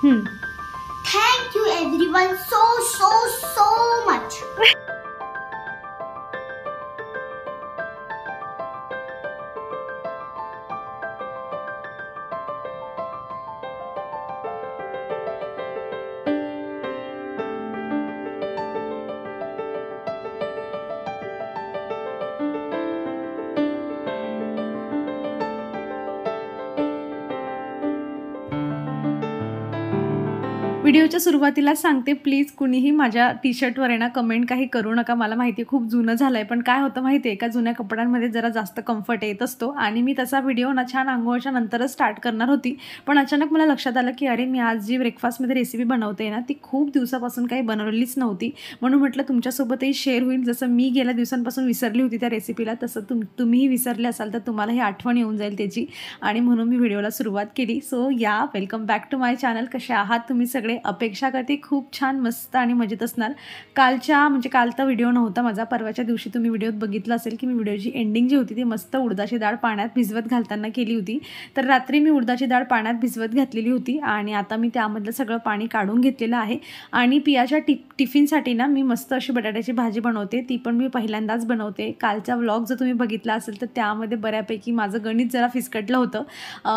Thank you everyone so much. व्हिडिओच्या सुरुवातीला सांगते, प्लीज कुणीही माझ्या टी शर्टवर आहे ना कमेंट काही करू नका. मला माहिती आहे खूप जुनं झालं आहे, पण काय होतं माहिती आहे का, जुन्या कपड्यांमध्ये जरा जास्त कम्फर्ट येत असतो. आणि मी तसा व्हिडिओ ना छान अंघोळच्या नंतरच स्टार्ट करणार होती, पण अचानक मला लक्षात आलं की अरे मी आज जी ब्रेकफास्टमध्ये रेसिपी बनवते ना ती खूप दिवसापासून काही बनवलेलीच नव्हती. म्हणून म्हटलं तुमच्यासोबतही शेअर होईल. जसं मी गेल्या दिवसांपासून विसरली होती त्या रेसिपीला, तसं तुम्हीही विसरले असाल तर तुम्हाला ही आठवण येऊन जाईल त्याची. आणि म्हणून मी व्हिडिओला सुरुवात केली. सो या, welcome back to my channel. कसे आहात तुम्ही सगळे? अपेक्षा करते खूप छान, मस्त आणि मजेत असणार. काल तर व्हिडिओ नव्हता माझा, परवाच्या दिवशी तुम्ही व्हिडिओत बघितलं असेल की मी व्हिडिओची एंडिंग जी होती ती मस्त उडदाची डाळ पाण्यात भिजवत घालताना केली होती. तर रात्री मी उडदाची डाळ पाण्यात भिजवत घातलेली होती आणि आता मी त्यामधलं सगळं पाणी काढून घेतलेलं आहे. आणि पियाच्या टिफिनसाठी ना मी मस्त अशी बटाट्याची भाजी बनवते. ती पण मी पहिल्यांदाच बनवते. कालचा व्लॉग जर तुम्ही बघितला असेल तर त्यामध्ये बऱ्यापैकी माझं गणित जरा फिसकटलं होतं.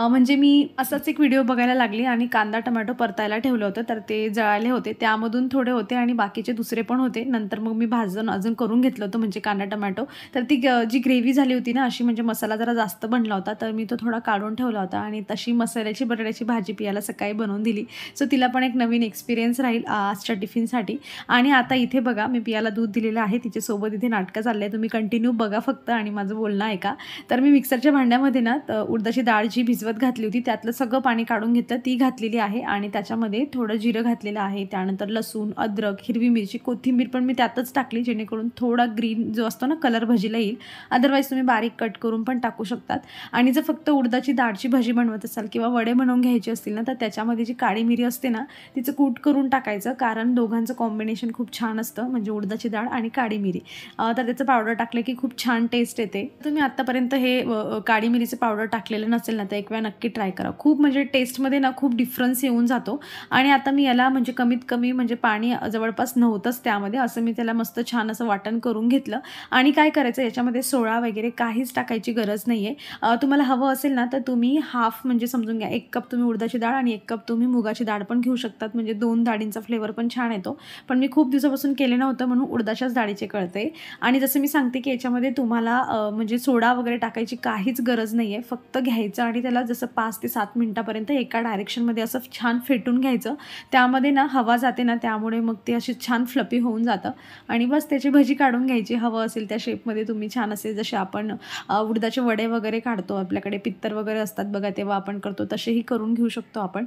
म्हणजे मी असाच एक व्हिडिओ बघायला लागली आणि कांदा टोमॅटो परतायला ठेवलं होतं, तर ते जळाले होते. त्यामधून थोडे होते आणि बाकीचे दुसरे पण होते. नंतर मग मी भाजून अजून करून घेतलं होतं, म्हणजे कांदा टोमॅटो. तर ती जी ग्रेव्ही झाली होती ना अशी, म्हणजे मसाला जरा जास्त बनला होता, तर मी तो थोडा काढून ठेवला होता आणि तशी मसाल्याची बटाट्याची भाजी पियाला सकाळी बनवून दिली. सो तिला पण एक नवीन एक्सपिरियन्स राहील आजच्या टिफिनसाठी. आणि आता इथे बघा मी पियाला दूध दिलेलं आहे. तिच्यासोबत इथे नाटकं चालले आहे, तुम्ही कंटिन्यू बघा फक्त आणि माझं बोलणं ऐका. तर मी मिक्सरच्या भांड्यामध्ये ना उडदाची डाळ जी भिजवत घातली होती त्यातलं सगळं पाणी काढून घेतलं, ती घातलेली आहे. आणि त्याच्यामध्ये थोडं जिरं घातलेलं आहे, त्यानंतर लसूण, अद्रक, हिरवी मिरची, कोथिंबीर पण मी त्यातच टाकली, जेणेकरून थोडा ग्रीन जो असतो ना कलर भाजीला येईल. अदरवाईज तुम्ही बारीक कट करून पण टाकू शकतात. आणि जर फक्त उडदाची डाळची भाजी बनवत असाल किंवा वडे बनवून घ्यायचे असतील ना, तर त्याच्यामध्ये जी काळी मिरी असते ना तिचं कूट करून टाकायचं, कारण दोघांचं कॉम्बिनेशन खूप छान असतं, म्हणजे उडदाची डाळ आणि काळी मिरी. तर त्याचं पावडर टाकलं की खूप छान टेस्ट येते. तुम्ही आत्तापर्यंत हे काळी मिरीचं पावडर टाकलेलं नसेल ना तर एक वेळा नक्की ट्राय करा. खूप म्हणजे टेस्टमध्ये ना खूप डिफरन्स येऊन जातो. आणि आता मी याला म्हणजे कमीत कमी म्हणजे पाणी जवळपास नव्हतंच त्यामध्ये, असं मी त्याला मस्त छान असं वाटण करून घेतलं. आणि काय करायचं, याच्यामध्ये सोडा वगैरे काहीच टाकायची गरज नाही आहे. तुम्हाला हवं असेल ना तर तुम्ही हाफ म्हणजे समजून घ्या 1 कप तुम्ही उडदाची डाळ आणि 1 कप तुम्ही मुगाची डाळ पण घेऊ शकतात, म्हणजे 2 डाळींचा फ्लेवर पण छान येतो. पण मी खूप दिवसापासून केले नव्हतं म्हणून उडदाच्याच डाळीचे करते. आणि जसं मी सांगते की याच्यामध्ये तुम्हाला म्हणजे सोडा वगैरे टाकायची काहीच गरज नाही आहे. फक्त घ्यायचं आणि त्याला जसं 5 ते 7 मिनिटापर्यंत एका डायरेक्शनमध्ये असं छान फेटून घ्यायचं. त्यामध्ये ना हवा जाते ना, त्यामुळे मग ते अशी छान फ्लपी होऊन जातं. आणि बस त्याची भजी काढून घ्यायची. हवं असेल त्या शेपमध्ये तुम्ही छान असे, जसे आपण उडदाचे वडे वगैरे काढतो, आपल्याकडे पित्तर वगैरे असतात बघा तेव्हा आपण करतो, तसेही करून घेऊ शकतो आपण.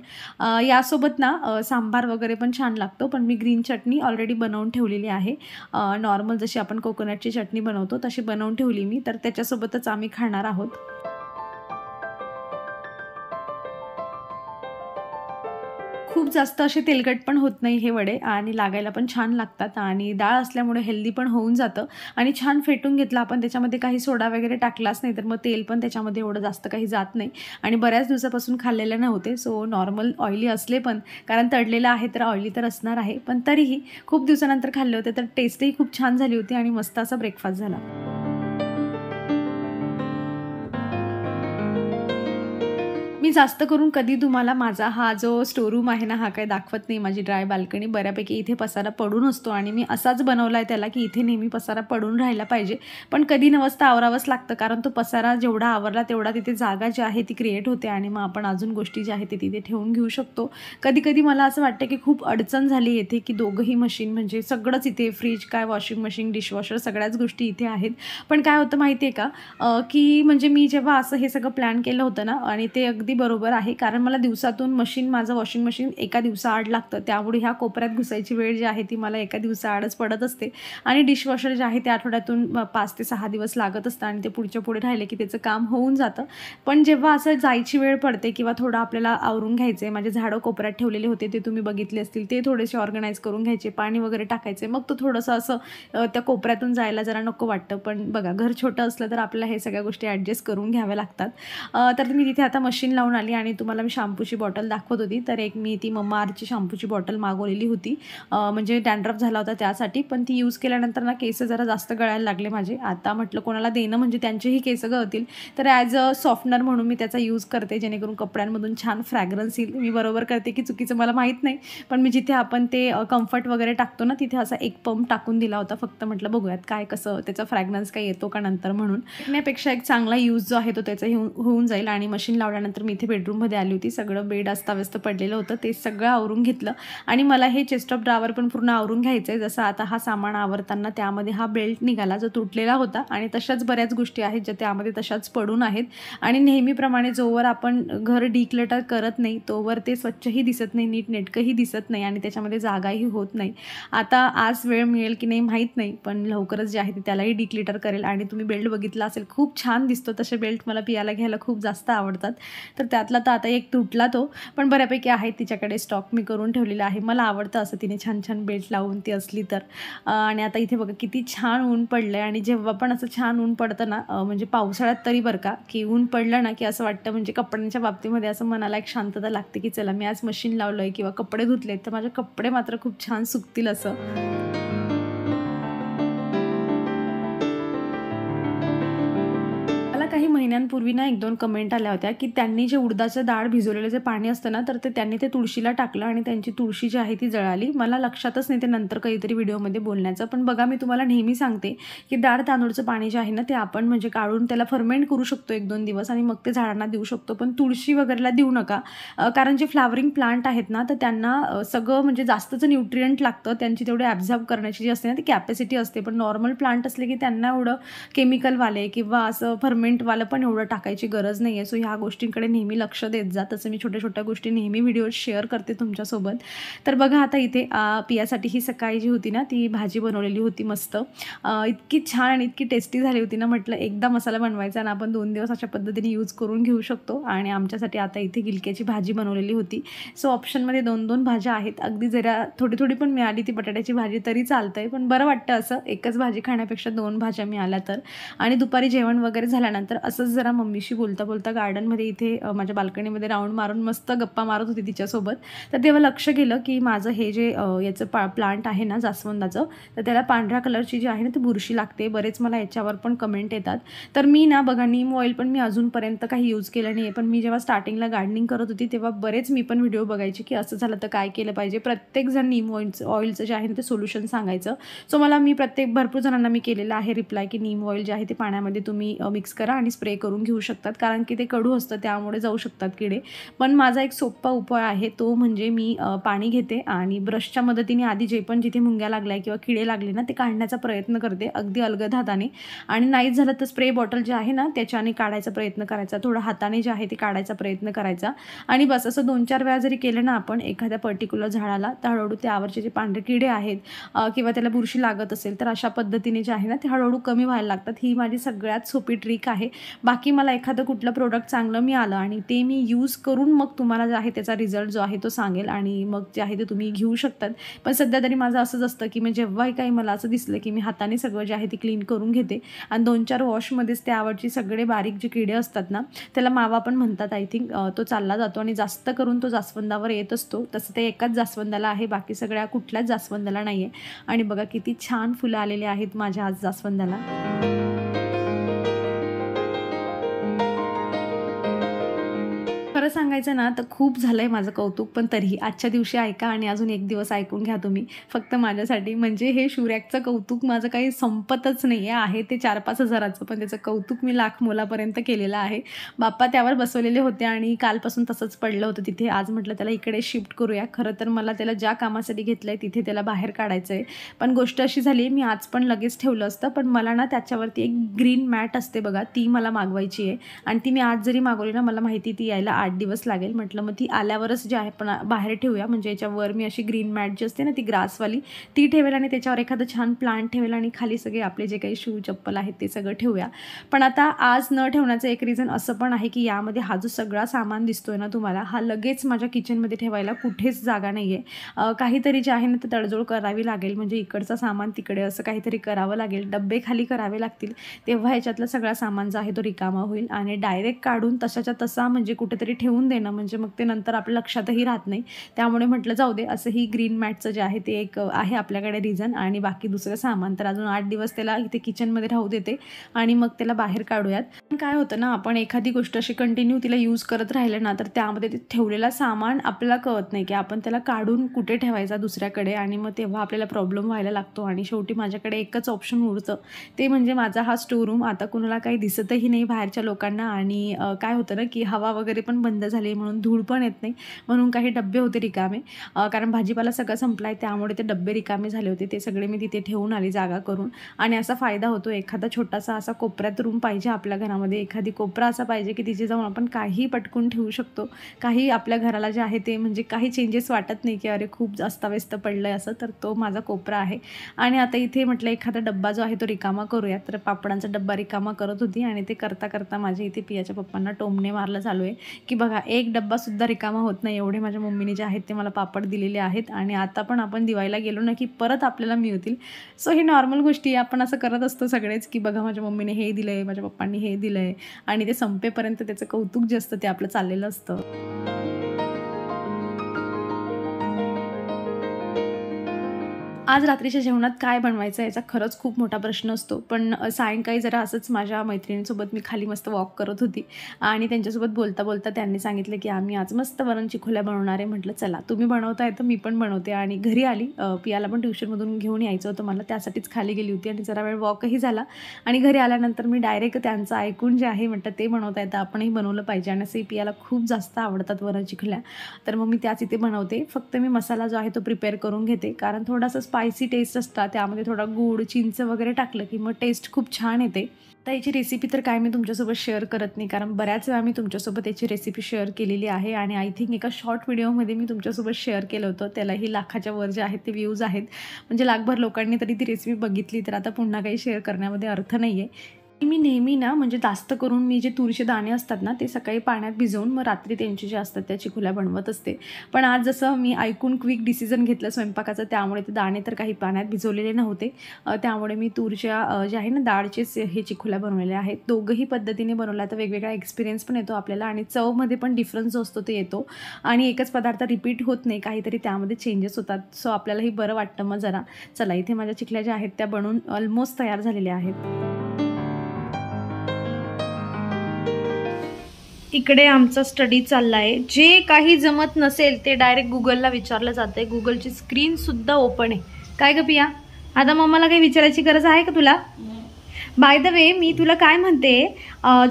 यासोबत ना सांबार वगैरे पण छान लागतो. पण मी ग्रीन चटणी ऑलरेडी बनवून ठेवलेली आहे. नॉर्मल जशी आपण कोकोनटची चटणी बनवतो तशी बनवून ठेवली मी, तर त्याच्यासोबतच आम्ही खाणार आहोत. खूप जास्त असे तेलकट पण होत नाही हे वडे आणि लागायला पण छान लागतात. आणि डाळ असल्यामुळे हेल्दी पण होऊन जातं. आणि छान फेटून घेतलं आपण, त्याच्यामध्ये काही सोडा वगैरे टाकलाच नाही तर मग तेल पण त्याच्यामध्ये एवढं जास्त काही जात नाही. आणि बऱ्याच दिवसापासून खाल्लेले नव्हते, सो नॉर्मल ऑइली असले पण, कारण तळलेलं आहे तर ऑइली तर असणार आहे, पण तरीही खूप दिवसानंतर खाल्ले होते तर टेस्टही खूप छान झाली होती आणि मस्त असा ब्रेकफास्ट झाला. मी जास्त करून कधी तुम्हाला माझा हा जो स्टोरूम आहे ना हा काही दाखवत नाही. माझी ड्राय बाल्कनी बऱ्यापैकी इथे पसारा पडून असतो आणि मी असाच बनवला आहे त्याला की इथे नेहमी पसारा पडून राहायला पाहिजे. पण कधी नवसता आवरावंच लागतं, कारण तो पसारा जेवढा आवरला तेवढा तिथे जागा जी आहे ती क्रिएट होते आणि मग आपण अजून गोष्टी ज्या आहेत ते तिथे ठेवून घेऊ शकतो. कधी कधी मला असं वाटतं की खूप अडचण झाली येथे, की दोघंही मशीन म्हणजे सगळंच इथे, फ्रीज काय, वॉशिंग मशीन, डिशवॉशर, सगळ्याच गोष्टी इथे आहेत. पण काय होतं माहिती आहे का, की म्हणजे मी जेव्हा असं हे सगळं प्लॅन केलं होतं ना, आणि ते अगदी बरोबर आहे, कारण मला दिवसातून माझं वॉशिंग मशीन एका दिवसाआड लागतं, त्यामुळे ह्या कोपऱ्यात घुसायची वेळ जी आहे ती मला एका दिवसाआडच पडत असते. आणि डिशवॉशर जे आहे ते आठवड्यातून 5 ते 6 दिवस लागत असतं आणि ते पुढच्या पुढे राहिले की त्याचं काम होऊन जातं. पण जेव्हा असं जायची वेळ पडते किंवा थोडं आपल्याला आवरून घ्यायचं आहे, माझे झाडं कोपऱ्यात ठेवलेले होते ते तुम्ही बघितले असतील, ते थोडेसे ऑर्गनाईज करून घ्यायचे, पाणी वगैरे टाकायचे, मग तो थोडंसं असं त्या कोपऱ्यातून जायला जरा नको वाटतं. पण बघा, घर छोटं असलं तर आपल्याला हे सगळ्या गोष्टी ॲडजस्ट करून घ्याव्या लागतात. तर मी तिथे आता मशीन लावून आली आणि तुम्हाला मी शॅम्पूची बॉटल दाखवत होती. तर एक मी ती मम्मा अर्थची शॅम्पूची बॉटल मागवलेली होती, म्हणजे डॅन्ड्रफ झाला होता त्यासाठी. पण ती यूज केल्यानंतर ना केस जरा जास्त गळायला लागले माझे. आता म्हटलं कोणाला देणं म्हणजे त्यांचेही केस गळतील, तर ॲज अ सॉफ्टनर म्हणून मी त्याचा यूज करते, जेणेकरून कपड्यांमधून छान फ्रॅग्रन्स येईल. मी बरोबर करते की चुकीचं मला माहीत नाही, पण मी जिथे आपण ते कम्फर्ट वगैरे टाकतो ना, तिथे असा एक पंप टाकून दिला होता. फक्त म्हटलं बघूयात काय कसं त्याचा फ्रॅग्रन्स काय येतो का नंतर म्हणून. टिकण्यापेक्षा एक चांगला यूज जो आहे तो त्याचा होऊन जाईल. आणि मशीन लावल्यानंतर मी इथे बेडरूममध्ये आली होती. सगळं बेड अस्ताव्यस्त पडलेलं होतं, ते सगळं आवरून घेतलं. आणि मला हे चेस्ट ऑफ ड्रावर पण पूर्ण आवरून घ्यायचं आहे. जसं आता हा सामान आवरताना त्यामध्ये हा बेल्ट निघाला जो तुटलेला होता, आणि तशाच बऱ्याच गोष्टी आहेत ज्या त्यामध्ये तशाच पडून आहेत. आणि नेहमीप्रमाणे जोवर आपण घर डिक्लटर करत नाही तोवर ते स्वच्छही दिसत नाही, नीट नेटकंही दिसत नाही, आणि त्याच्यामध्ये जागाही होत नाही. आता आज वेळ मिळेल की नाही माहीत नाही, पण लवकरच जे आहे ते त्यालाही डिक्लिटर करेल. आणि तुम्ही बेल्ट बघितला असेल, खूप छान दिसतो. तसे बेल्ट मला पियाला घ्यायला खूप जास्त आवडतात. तर त्यातला तर आता एक तुटला तो, पण बऱ्यापैकी आहे तिच्याकडे स्टॉक मी करून ठेवलेला आहे. मला आवडतं असं तिने छान छान बेल्ट लावून ती असली तर. आणि आता इथे बघा किती छान ऊन पडलं आहे. आणि जेव्हा पण असं छान ऊन पडतं ना, म्हणजे पावसाळ्यात तरी बरं का, की ऊन पडलं ना की असं वाटतं, म्हणजे कपड्यांच्या बाबतीमध्ये असं मनाला एक शांतता लागते की चला मी आज मशीन लावलं आहे किंवा कपडे धुतलेत तर माझे कपडे मात्र खूप छान सुकतील असं. काही महिन्यांपूर्वी ना 1-2 कमेंट आल्या होत्या की त्यांनी जे उडदाचं डाळ भिजवलेलं जे पाणी असतं ना, तर त्यांनी ते तुळशीला टाकलं आणि त्यांची तुळशी जी आहे ती जळाली. मला लक्षातच नाही ते नंतर काहीतरी व्हिडिओमध्ये बोलण्याचं. पण बघा मी तुम्हाला नेहमी सांगते की डाळ तांदूळचं पाणी जे आहे ना ते आपण म्हणजे काढून त्याला फर्मेंट करू शकतो 1-2 दिवस आणि मग ते झाडांना देऊ शकतो. पण तुळशी वगैरेला देऊ नका, कारण जे फ्लावरिंग प्लांट आहेत ना तर त्यांना सगळं म्हणजे जास्तचं न्यूट्रिएंट लागतं, त्यांची तेवढे ॲब्झॉर्ब करण्याची जी असते ना ती कॅपॅसिटी असते. पण नॉर्मल प्लांट असले की त्यांना एवढं केमिकलवाले किंवा असं फर्मेंटवालं पण एवढं टाकायची गरज नाही आहे. सो ह्या गोष्टींकडे नेहमी लक्ष देत जा. तसं मी छोट्या छोट्या गोष्टी नेहमी व्हिडिओ शेअर करते तुमच्यासोबत. तर बघा आता इथे पियासाठी ही सकाळी जी होती ना ती भाजी बनवलेली होती मस्त, इतकी छान आणि इतकी टेस्टी झाली होती ना, म्हटलं एकदा मसाला बनवायचा आणि आपण 2 दिवस अशा पद्धतीने यूज करून घेऊ शकतो. आणि आमच्यासाठी आता इथे गिलक्याची भाजी बनवलेली होती. सो ऑप्शनमध्ये 2-2 भाज्या आहेत. अगदी जरा थोडी थोडी पण मिळाली ती बटाट्याची भाजी तरी चालतंय, पण बरं वाटतं असं एकच भाजी खाण्यापेक्षा 2 भाज्या मिळाल्या तर. आणि दुपारी जेवण वगैरे झाल्यानंतर असंच जरा मम्मीशी बोलता बोलता गार्डनमध्ये इथे माझ्या बाल्कनीमध्ये राऊंड मारून मस्त गप्पा मारत होती तिच्यासोबत. तर तेव्हा लक्ष गेलं की माझं हे जे याचं प्लांट आहे ना जास्वंदाचं, तर त्याला पांढऱ्या कलरची जी आहे ना ती बुरशी लागते. बरेच मला याच्यावर पण कमेंट येतात. तर मी ना बघा नीम ऑइल पण मी अजूनपर्यंत काही यूज केलं नाही आहे, पण मी जेव्हा स्टार्टिंगला गार्डनिंग करत होती तेव्हा बरेच मी पण व्हिडिओ बघायचे की असं झालं तर काय केलं पाहिजे. प्रत्येकजण नीम ऑइलचं जे आहे ना ते सोल्युशन सांगायचं. सो मी भरपूर जणांना मी केलेलं आहे रिप्लाय की नीम ऑइल जे आहे ते पाण्यामध्ये तुम्ही मिक्स करा आणि स्प्रे करून घेऊ शकतात, कारण की ते कडू असतं त्यामुळे जाऊ शकतात किडे. पण माझा एक सोपा उपाय आहे तो म्हणजे मी पाणी घेते आणि ब्रशच्या मदतीने आधी जे पण जिथे मुंग्या लागल्या किंवा किडे लागले ना ते काढण्याचा प्रयत्न करते अगदी अलगद हाताने. आणि नाही झालं तर स्प्रे बॉटल जे आहे ना त्याच्याने काढायचा प्रयत्न करायचा, थोडं हाताने जे आहे ते काढायचा प्रयत्न करायचा. आणि बस असं 2-4 वेळा जरी केलं ना आपण एखाद्या पर्टिक्युलर झाडाला, तर हळूहळू त्यावरचे जे पांढरे किडे आहेत किंवा त्याला बुरशी लागत असेल तर अशा पद्धतीने जे आहे ना ते हळूहळू कमी व्हायला लागतात. ही माझी सगळ्यात सोपी ट्रिक आहे. बाकी मला एखादं कुठलं प्रोडक्ट चांगलं मिळालं आणि ते मी यूज करून मग तुम्हाला जे आहे त्याचा रिझल्ट जो आहे तो सांगेल आणि मग जे आहे ते तुम्ही घेऊ शकतात. पण सध्या तरी माझं असंच असतं की मी जेव्हाही काही मला असं दिसलं की मी हाताने सगळं जे आहे ते क्लीन करून घेते आणि 2-4 वॉशमध्येच त्यावरची सगळे बारीक जे किडे असतात ना त्याला मावा पण म्हणतात आय थिंक, तो चालला जातो आणि जास्त करून तो जास्वंदावर येत असतो. तसं ते एकाच जास्वंदाला आहे, बाकी सगळ्या कुठल्याच जास्वंदाला नाही आहे. आणि बघा किती छान फुलं आलेली आहेत माझ्या आज जास्वंदाला. खरं सांगायचं ना तर खूप झालं आहे माझं कौतुक, पण तरीही आजच्या दिवशी ऐका आणि अजून एक दिवस ऐकून घ्या तुम्ही फक्त माझ्यासाठी. म्हणजे हे शूरॅकचं कौतुक माझं काही संपतच नाही आहे ते 4-5 हजाराचं, पण त्याचं कौतुक मी लाख मोलापर्यंत केलेलं आहे. बाप्पा त्यावर बसवलेले होते आणि कालपासून तसंच पडलं होतं तिथे. आज म्हटलं त्याला इकडे शिफ्ट करूया. खरं तर मला त्याला ज्या कामासाठी घेतलं आहे तिथे त्याला बाहेर काढायचं आहे, पण गोष्ट अशी झाली मी आज पण लगेच ठेवलं असतं, पण मला ना त्याच्यावरती एक ग्रीन मॅट असते बघा ती मला मागवायची आहे आणि ती मी आज जरी मागवली ना मला माहिती ती यायला 8 दिवस लागेल. म्हटलं मग ती आल्यावरच जे आहे पण बाहेर ठेवूया, म्हणजे याच्यावर मी अशी ग्रीन मॅट जी असते ना ती ग्रासवाली ती ठेवेल आणि त्याच्यावर एखादं छान प्लांट ठेवेल आणि खाली सगळे आपले जे काही शू चप्पल आहेत ते सगळं ठेवूया. पण आता आज न ठेवण्याचं एक रिझन असं पण आहे की यामध्ये हा जो सगळा सामान दिसतोय ना तुम्हाला हा लगेच माझ्या किचनमध्ये ठेवायला कुठेच जागा नाही आहे. काहीतरी जे आहे ना ते तडजोड करावी लागेल, म्हणजे इकडचं सामान तिकडे असं काहीतरी करावं लागेल, डब्बे खाली करावे लागतील, तेव्हा ह्याच्यातलं सगळा सामान जो आहे तो रिकामा होईल आणि डायरेक्ट काढून तशाच्या तसा म्हणजे कुठेतरी ठेवून ठेवून देणं म्हणजे मग ते नंतर आपल्या लक्षातही राहत नाही. त्यामुळे म्हटलं जाऊ दे, असं ही ग्रीन मॅटचं जे आहे ते एक आहे आपल्याकडे रिझन, आणि बाकी दुसरं सामान तर अजून 8 दिवस त्याला इथे किचनमध्ये राहू देते आणि मग त्याला बाहेर काढूयात. पण काय होतं ना, आपण एखादी गोष्ट अशी कंटिन्यू तिला यूज करत राहिलं ना, तर त्यामध्ये ते ठेवलेला सामान आपल्याला कळत नाही की आपण त्याला काढून कुठे ठेवायचा दुसऱ्याकडे, आणि मग तेव्हा आपल्याला प्रॉब्लेम व्हायला लागतो. आणि शेवटी माझ्याकडे एकच ऑप्शन उरतं, ते म्हणजे माझा हा स्टोर रूम. आता कुणाला काही दिसतही नाही बाहेरच्या लोकांना, आणि काय होतं ना की हवा वगैरे पण बंद झाली म्हणून धूळ पण येत नाही, म्हणून काही डब्बे होते रिकामे, कारण भाजीपाला सगळं संपलाय त्यामुळे ते डब्बे रिकामे झाले होते. ते सगळे मी तिथे ठेवून आली जागा करून. आणि असा फायदा होतो, एखादा छोटासा असा कोपऱ्यात रूम पाहिजे आपल्या घरामध्ये, एखादी कोपरा असा पाहिजे की तिथे जाऊन आपण काही पटकून ठेवू शकतो. काही आपल्या घराला जे आहे ते म्हणजे काही चेंजेस वाटत नाही की अरे खूप अस्ताव्यस्त पडलं आहे असं. तर तो माझा कोपरा आहे. आणि आता इथे म्हटलं एखादा डब्बा जो आहे तो रिकामा करूया. तर पापडांचा डब्बा रिकामा करत होती, आणि ते करता करता माझे इथे पियाच्या पप्पांना टोमणे मारलं चालू आहे की बघा एक डब्बासुद्धा रिकामा होत नाही, एवढे माझ्या मम्मीने जे आहेत ते मला पापड दिलेले आहेत. आणि आता पण आपण दिवाळीला गेलो ना की परत आपल्याला मिळतील. सो ही नॉर्मल गोष्टी आपण असं करत असतो सगळेच की बघा माझ्या मम्मीने हे दिलं आहे, माझ्या पप्पांनी हे दिलं आहे, आणि ते संपेपर्यंत त्याचं कौतुक जे असतं ते आपलं चाललेलं असतं. आज रात्रीच्या जेवणात काय बनवायचं याचा खरंच खूप मोठा प्रश्न असतो. पण सायंकाळी जरा असंच माझ्या मैत्रिणींसोबत मी खाली मस्त वॉक करत होती, आणि त्यांच्यासोबत बोलता बोलता त्यांनी सांगितलं की आम्ही आज मस्त वरण चिखोल्या बनवणार आहे. म्हटलं चला तुम्ही बनवताय तर मी पण बनवते. आणि घरी आली, पियाला पण ट्युशनमधून घेऊन यायचं होतं मला, त्यासाठीच खाली गेली होती, आणि जरा वेळ वॉकही झाला. आणि घरी आल्यानंतर मी डायरेक्ट त्यांचं ऐकून जे आहे म्हटलं ते बनवता येतं, आपणही बनवलं पाहिजे. आणि असंही पियाला खूप जास्त आवडतात वरण चिखोल्या, तर मग मी त्याच इथे बनवते. फक्त मी मसाला जो आहे तो प्रिपेअर करून घेते, कारण थोडासा स्पायसी टेस्ट असतात, त्यामध्ये थोडा गूळ चिंच वगैरे टाकलं की मग टेस्ट खूप छान येते. तर याची रेसिपी तर काय मी तुमच्यासोबत शेअर करत नाही, कारण बऱ्याच वेळा मी तुमच्यासोबत याची रेसिपी शेअर केलेली आहे, आणि आय थिंक एका शॉर्ट व्हिडिओमध्ये मी तुमच्यासोबत शेअर केलं होतं. त्यालाही लाखाच्या वर जे आहेत ते व्ह्यूज आहेत, म्हणजे लाखभर लोकांनी तरी ती रेसिपी बघितली. तर आता पुन्हा काही शेअर करण्यामध्ये अर्थ नाही आहे. मी नेहमी ना म्हणजे जास्त करून मी जे तुरीचे दाणे असतात ना ते सकाळी पाण्यात भिजवून मग रात्री त्यांची जे असतात त्या चिखोल्या बनवत असते. पण आज जसं मी ऐकून क्विक डिसिजन घेतलं स्वयंपाकाचं, त्यामुळे ते दाणे तर काही पाण्यात भिजवलेले नव्हते, त्यामुळे मी तूरच्या जे आहे ना डाळचेच हे चिखोल्या बनवलेल्या आहेत. दोघंही पद्धतीने बनवल्या तर वेगवेगळा एक्सपिरियन्स पण येतो आपल्याला, आणि चवमध्ये पण डिफरन्स जो असतो ते येतो, आणि एकच पदार्थ रिपीट होत नाही, काहीतरी त्यामध्ये चेंजेस होतात. सो आपल्यालाही बरं वाटतं. मग जरा चला इथे माझ्या चिखल्या ज्या आहेत त्या बनवून ऑलमोस्ट तयार झालेल्या आहेत. इकडे आमचा स्टडी चालला आहे. जे काही जमत नसेल ते डायरेक्ट गुगलला विचारलं जातं आहे. गुगलची स्क्रीनसुद्धा ओपन आहे. काय ग पिया, आता मम्माला काही विचारायची गरज आहे का तुला? बाय द वे मी तुला काय म्हणते,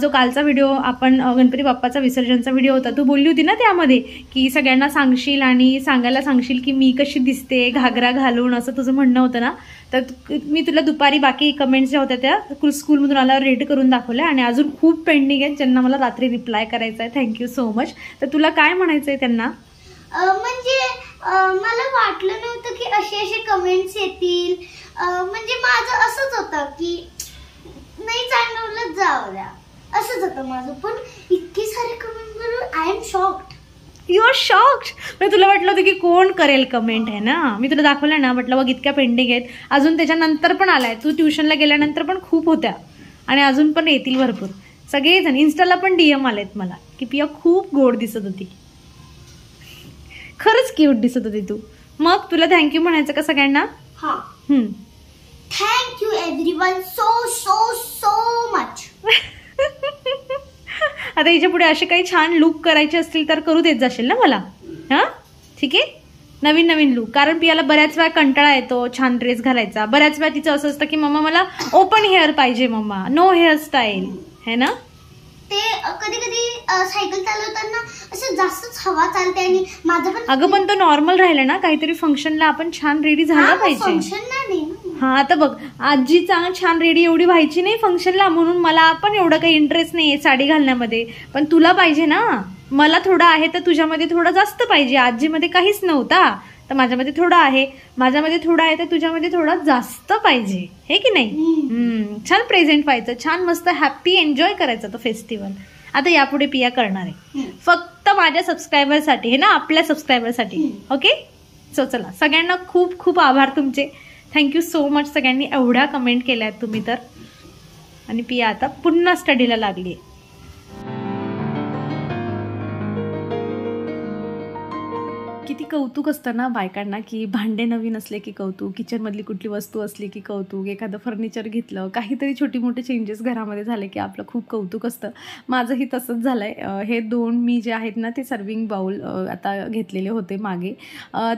जो कालचा व्हिडिओ आपण गणपती बाप्पाचा विसर्जनचा व्हिडिओ होता, तू बोलली होती ना त्यामध्ये की सगळ्यांना सांगशील आणि सांगायला सांगशील की मी कशी दिसते घागरा घालून, असं तुझं म्हणणं होतं ना. तर मी तुला दुपारी बाकी कमेंट्स ज्या होत्या त्या स्कूलमधून आल्यावर रेड करून दाखवल्या, आणि अजून खूप पेंडिंग आहेत ज्यांना मला रात्री रिप्लाय करायचा आहे. Thank you so much. तर तुला काय म्हणायचं आहे त्यांना? म्हणजे मला वाटलं नव्हतं की असे कमेंट्स येतील. म्हणजे माझं असंच होतं की नाही चांगलं जाऊ द्या, असंच होतं माझं. पण इतके सारे कमेंट बघून I am shocked. You are shocked. म्हणजे तुला वाटलं होतं की कोण करेल कमेंट आहे ना. मी तुला दाखवलं ना, म्हटलं बघ इतक्या पेंडिंग आहेत, अजून त्याच्यानंतर पण आलाय. तू ट्युशनला गेल्यानंतर पण खूप होत्या, आणि अजून पण येतील भरपूर. सगळेजण इन्स्टाला पण DM आलेत मला की पिया खूप गोड दिसत होती, खरंच क्यूट दिसत होती तू. मग तुला थँक्यू म्हणायचं का सगळ्यांना? हा. Thank you everyone so so so much. आता याच्या पुढे असे काही छान लुक करायचे असतील तर करू देत जाशील ना मला? हां ठीक आहे. नवीन नवीन लुक, कारण पियाला बऱ्याच वेळा कंटाळा येतो छान ड्रेस घालायचा. बऱ्याच वेळा तिचं असं असतं की मम्मा मला ओपन हेअर पाहिजे, मम्मा नो हेअरस्टाईल, है ना. ते कधी कधी सायकल चालवताना असं जास्तच हवा चालते, आणि माझं पण. अगं पण तो नॉर्मल राहिला ना, काहीतरी फंक्शनला आपण छान रेडी झालं पाहिजे. फंक्शनला नाही. हा आता बघ, आजी छान रेडी एवढी व्हायची नाही फंक्शनला, म्हणून मला पण एवढं काही इंटरेस्ट नाहीये साडी घालण्यामध्ये. पण तुला पाहिजे ना, मला थोडं आहे तर तुझ्यामध्ये थोडं जास्त पाहिजे. आजीमध्ये काहीच नव्हता तर माझ्यामध्ये थोडं आहे, माझ्यामध्ये थोडं आहे तर तुझ्यामध्ये थोडं जास्त पाहिजे, हे की नाही. छान प्रेझेंट व्हायचं, छान मस्त हॅप्पी एन्जॉय करायचा तो फेस्टिवल. आता यापुढे पिया करणार आहे फक्त माझ्या सबस्क्रायबरसाठी, हे ना, आपल्या सबस्क्रायबरसाठी. ओके. सो चला, सगळ्यांना खूप खूप आभार तुमचे. Thank you so much. सगळ्यांनी एवढ्या कमेंट केल्या आहेत तुम्ही तर. आणि पिया आता पुन्हा स्टडीला लागली आहे. किती कौतुक असतं ना बायकांना, की भांडे नवीन असले की कौतुक, किचनमधली कुठली वस्तू असली की कौतुक, एखादं फर्निचर घेतलं, काहीतरी छोटे-मोठे चेंजेस घरामध्ये झाले की आपलं खूप कौतुक असतं. माझंही तसंच झालं आहे. हे 2 मी जे आहेत ना ते सर्विंग बाउल आता घेतलेले होते मागे.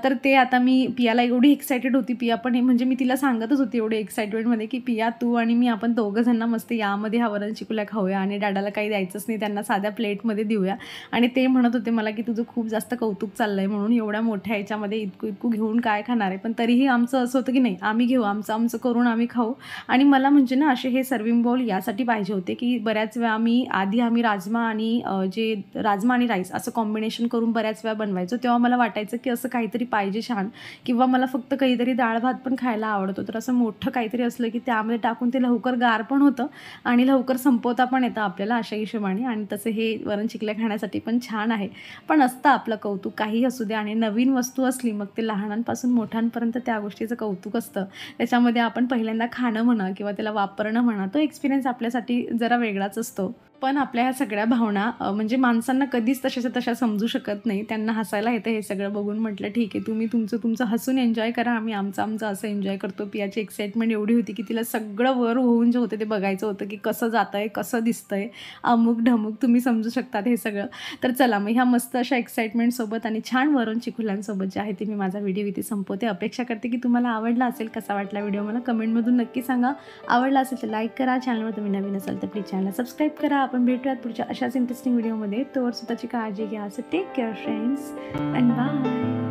तर ते आता मी पियाला एवढी एक्सायटेड होती. पिया पण म्हणजे मी तिला सांगतच होती एवढे एक्साइटमेंटमध्ये, की पिया तू आणि मी आपण दोघं जण मस्त यामध्ये हा वरण चिकुल्या खाऊया आणि डॅडाला काही द्यायचंच नाही, त्यांना साध्या प्लेटमध्ये देऊया. आणि ते म्हणत होते मला की तुझं खूप जास्त कौतुक चाललंय म्हणून, एवढ्या मोठ्या ह्याच्यामध्ये इतकं घेऊन काय खाणार आहे. पण तरीही आमचं असं होतं की नाही आम्ही घेऊ, आमचं करून आम्ही खाऊ. आणि मला म्हणजे ना असे हे सर्विंग बाउल यासाठी पाहिजे होते की बऱ्याच वेळा आम्ही राजमा आणि राईस असं कॉम्बिनेशन करून बऱ्याच वेळा बनवायचो. तेव्हा मला वाटायचं की असं काहीतरी पाहिजे छान, किंवा मला फक्त कधीतरी डाळ भात पण खायला आवडतो. तर असं मोठं काहीतरी असलं की त्यामध्ये टाकून ते लवकर गार पण होतं आणि लवकर संपवता पण येतं आपल्याला अशा हिशोबाने. आणि तसं हे वरण चिकल्या खाण्यासाठी पण छान आहे. पण असतं आपलं कौतुक काही असू दे, आणि नवीन वस्तू असली मग ते लहानांपासून मोठ्यांपर्यंत त्या गोष्टीचं कौतुक असतं. त्याच्यामध्ये आपण पहिल्यांदा खाणं म्हणा किंवा त्याला वापरणं म्हणा, तो एक्सपिरियन्स आपल्यासाठी जरा वेगळाच असतो. पण आपल्या ह्या सगळ्या भावना म्हणजे माणसांना कधीच तशाच्या तशा समजू शकत नाही. त्यांना हसायला येतं हे सगळं बघून. म्हटलं ठीक आहे, तुम्ही तुमचं हसून एन्जॉय करा, आम्ही आमचं असं एन्जॉय करतो. पियाची एक्साइटमेंट एवढी होती की तिला सगळं वर होऊन जे होतं ते बघायचं होतं की कसं जातंय, कसं दिसतंय, अमुक ढमुक तुम्ही समजू शकतात हे सगळं. तर चला मग ह्या मस्त अशा एक्साइटमेंटसोबत आणि छान वरून चिकुल्यांसोबत जे आहे ते मी माझा व्हिडिओ इथे संपवते. अपेक्षा करते की तुम्हाला आवडला असेल. कसा वाटला व्हिडिओ मला कमेंटमधून नक्की सांगा. आवडला असेल तर लाईक करा. चॅनलवर तुम्ही नवीन असाल तर प्लीज चॅनलला सबस्क्राईब करा. आपण भेटूयात पुढच्या अशाच इंटरेस्टिंग व्हिडिओमध्ये. तोवर स्वतःची काळजी घ्या. So take care friends and bye.